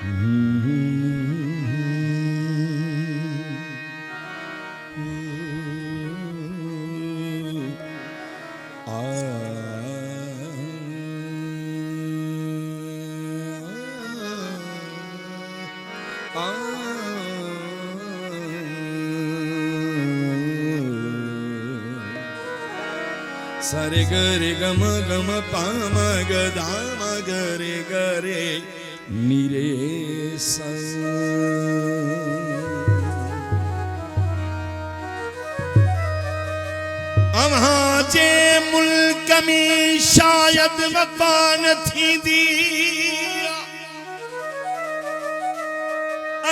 सरे गरे गम गम पाम गदाम गरे गरे निरे सा अमाजे मुल्क में शायद वफा न थींदी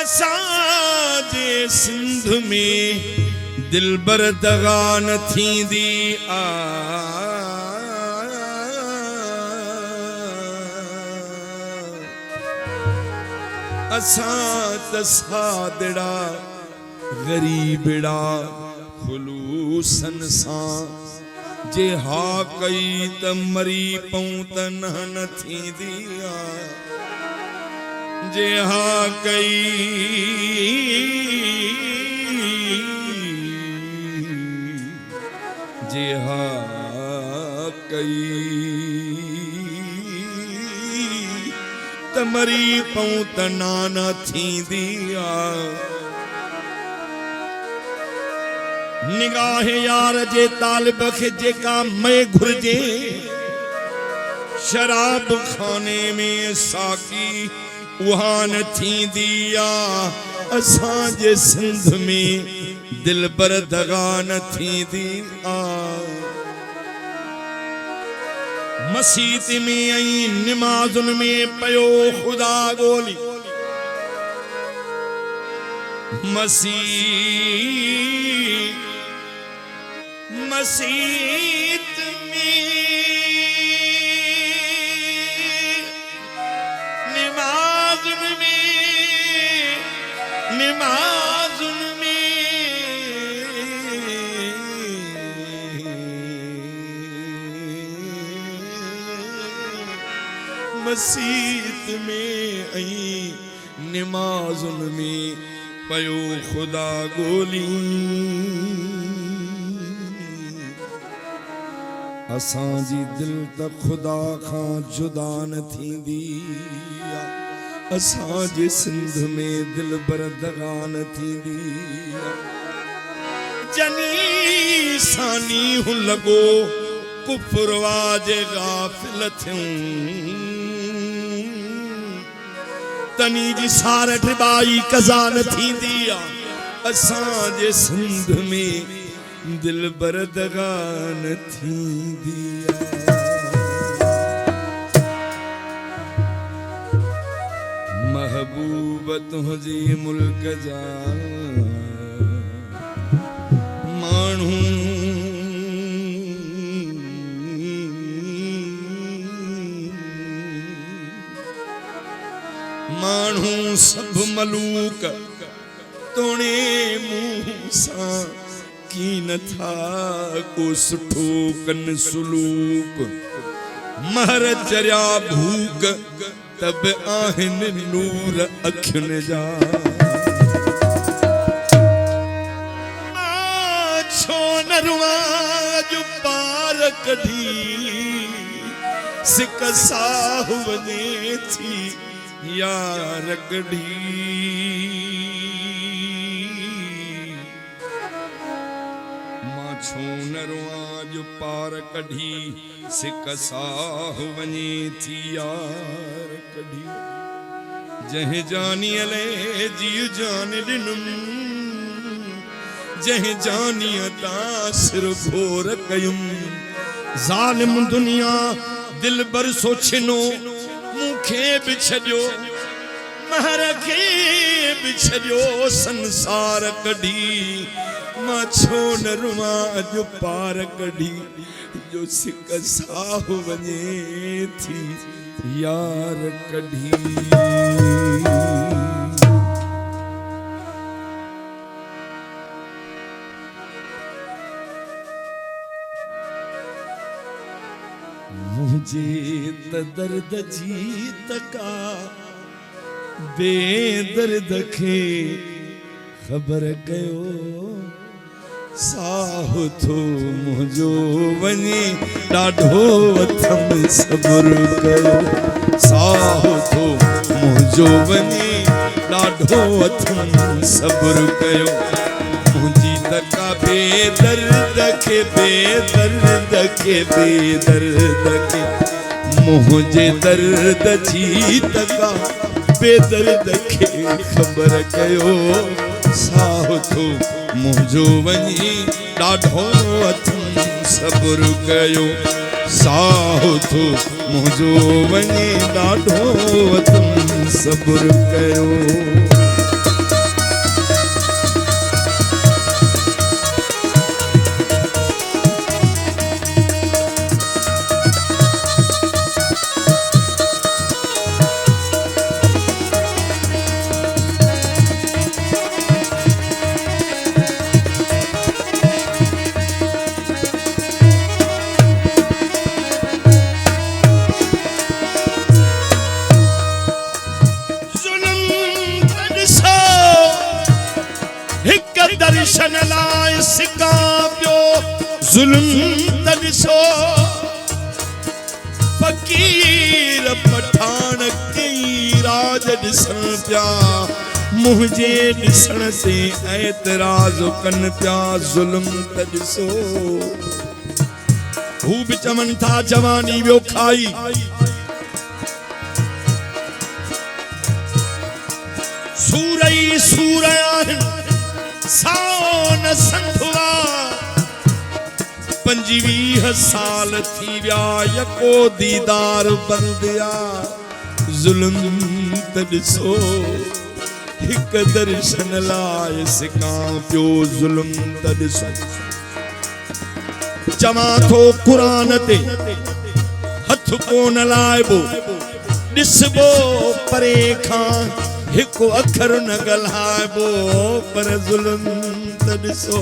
असांजे सिंध में दिलबर दगा न थींदी असां तसादड़ा गरीबड़ा खुलूसन सां जे हा कई त मरी पऊं त न थींदी जे हा कई जे हा कई त मरी पऊं त न थींदी निगाह यार जे तालिब खे जेका मैं घुर्जे शराब खाने में साकी उहा न थींदी असांजे सिंध में दिलबर दगा न थींदी मसीत में आई नमाजुन में पयो खुदा गोली मसीत में नमाजुन में मसीत में आई नमाजुन में पयो खुदा गोली असांजी दिल त खुदा खां जुदा न थींदी असांजे सिंध में दिलबर दगा न थींदी जनी सानी हूं लॻो कुफर वाजे गाफ़िल थियूं तनी जी सारठ बाई कज़ा न थींदी असांजे सिंध में दिलबर दगा न थींदी महबूब तुझे मुल्क जा मानू मानू सब मलूक तोणे मुंह सां की न था को सुठो कन सुलूक महर चरिया भूक तब आहिन नूर अखियुन जा छो न रुआं जो पार कढी सिक साह वञे थी यार कढी छो न रुआं जो पार कढी सिक साह वञे थी यार कढी जंहिं जानीअ ले जीउ जान ॾिनुम जंहिं जानीअ तां सिर घोर कयुम ज़ालिम दुनिया दिलबर सोचिनो मूंखे बि छॾियो महर खे बि छॾियो संसार कढी मां छो न रुआं जो पार कढी जो सिक साह वञे थी यार कढी मुझे त दर्द जी तका बेदर्द खे ख़बर कयो साहु थो मुंहिंजो वञे ॾाढो अथम सब्र कयो साहु थो मुंहिंजो वञे ॾाढो अथम सब्र कयो मुंहिंजी तका बेदर्द खे बेदर्द खे बेदर्द खे मुझे दर्द जी तका बेदर्द खे ख़बर कयो साहु थो मुंहिंजो वञी ॾाढो अथम सब्र कयो साहु थो मुंहिंजो वञी ॾाढो अथम सब्र कयो दर्शन लाइ सिका पियो ज़ुल्म त ॾिसो फ़क़ीर पठान कई राज ॾिसण पिया मुंहिंजे ॾिसण ते ऐतराज़ कनि पिया ज़ुल्म त ॾिसो हू बि चवनि था जवानी वियो खाई सूरई सूर आहिनि साओ न संधवा 25 साल थी विया यको दीदार बंदिया ज़ुल्म त ॾिसो हिक दर्शन लाइ सिका पियो ज़ुल्म त ॾिसो चवां थो क़ुरान ते हथ कोन लाइबो ॾिसबो परे खां हिकु अखर न ॻाल्हाइबो पर ज़ुल्म त ॾिसो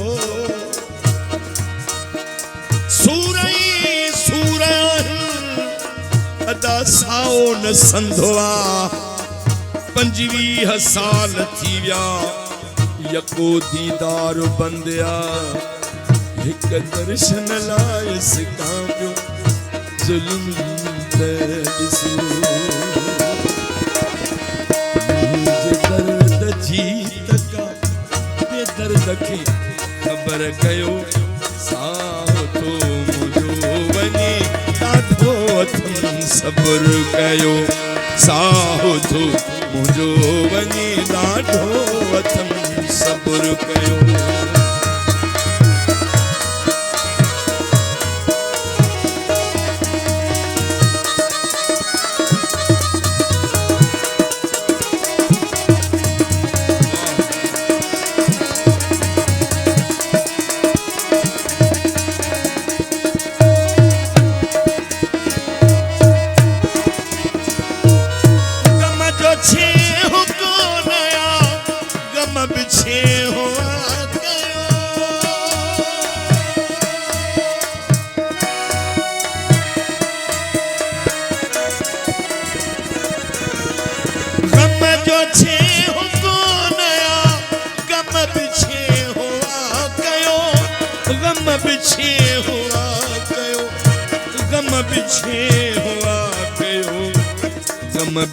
सूरई सूर अदा साओ न संधवा 25 साल थी विया यको दीदार बंदिया हिक दर्शन लाइ सिका पियो ज़ुल्म त ॾिसो दर्द जी तका बेदर्द खे ख़बर कयो साहु थो मुंहिंजो वञे ॾाढो अथम सब्र कयो साहु थो मुंहिंजो वञे ॾाढो अथम सब्र कयो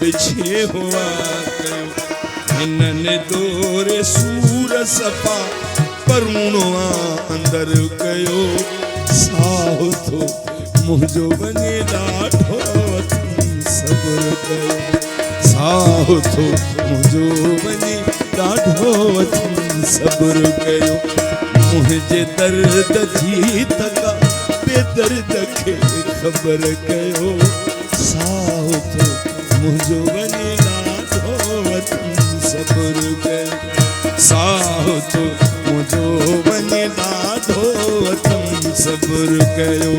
बिछे हुआ कयो हिनने दोरे सूर सफ़ा परूणवा अंदर कयो साहु थो मुंहिंजो वञे ॾाढो अथम सब्र कयो साहु थो मुंहिंजो वञे ॾाढो अथम सब्र कयो मुंहिंजे दर्द जी तका बेदर्द खे ख़बर कयो साहु थो मुंहिंजो वञे ॾाढो अथम सब्र कयो साहु थो मुंहिंजो वञे ॾाढो अथम सब्र कयो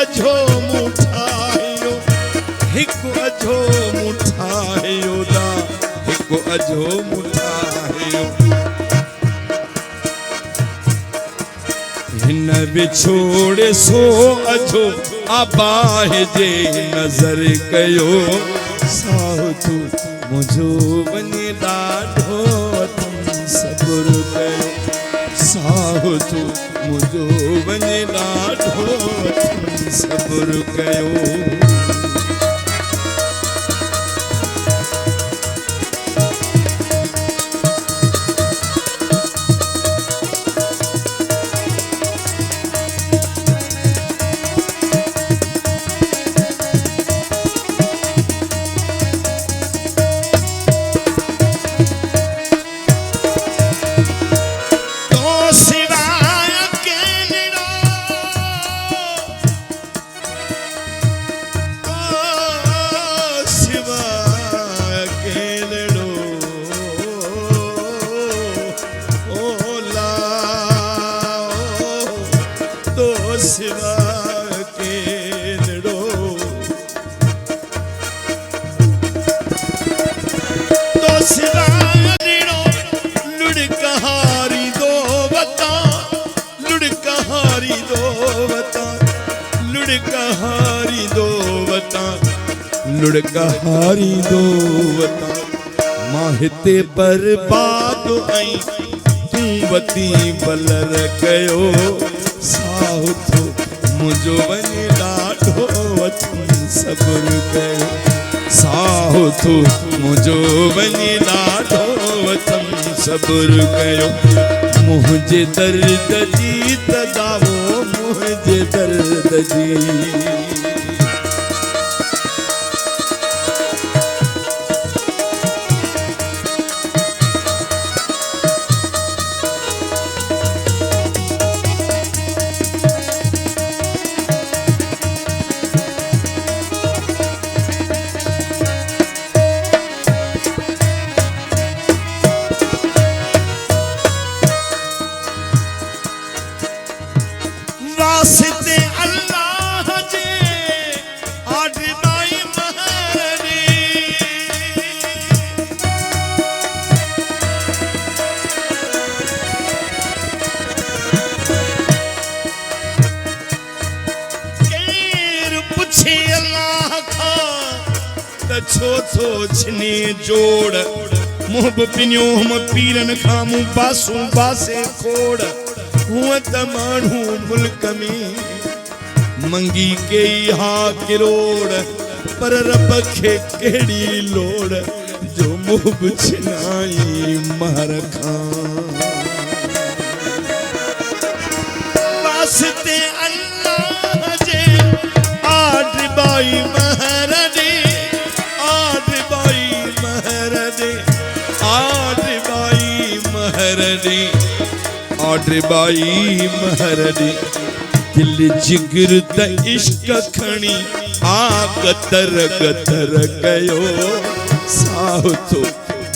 अझो मुठायो हिकु अझो मुठायो दा हिकु अझो मुठायो हिन बिछोड़े सो अझो आबाह जे नज़र कयो साहु तू मुझो वञे ॾाढो तुम सब्र कयो साहु तू मुझो वञे ॾाढो तुम सब्र कयो सिवा केड़ो तो सिवा केड़ो लुड़कहारी दो वता लुड़कहारी दो वता लुड़कहारी दो वता लुड़कहारी दो वता मां हिते बर्बाद आई तू वती बलर कयो साहु तू मुझो वञे ॾाढो तुम सब्र कयो साहु तू मुझो वञे ॾाढो तुम सब्र कयो मुझे दर्द जी तदावो मुझे दर्द जी वास्ते अल्लाह जे आडनाई महरी केर पुछे अल्लाह खा त छो थो छिने जोड़ मुंह पिनियो हम पीरन खां मूं बासूं बासे खोड़ हुआ त माण्हू मुल्क में मंगी कई हा किरोड़ पर रब खे कहिड़ी लोड़ जो मुंह छिनाई महर खां वास्ते अल्लाह जे आड बाई महर दे आड बाई महर दे आड बाई महर दे आड्र बाई महरदी दिल जिगर त इश्क खणी आ गतर गतर कयो साहु तो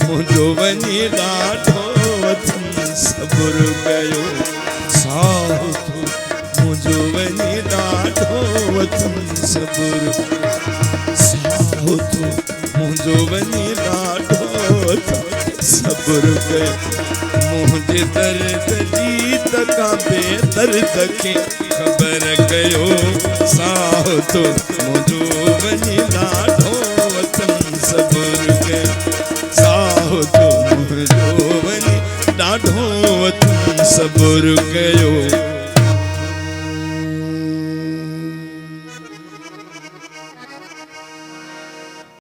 मुझो वञे ॾाढो तुम सब्र कयो साहु तो मुझो वञे ॾाढो तुम सब्र साहु तो मुझो वञे ॾाढो तुम सब्र कयो मुझे दर्द जी तका बेदर्द खे ख़बर कयो साहु तो मुझो वञे ॾाढो तुम सब्र कयो साहु तो मुझो वञे ॾाढो तुम सब्र कयो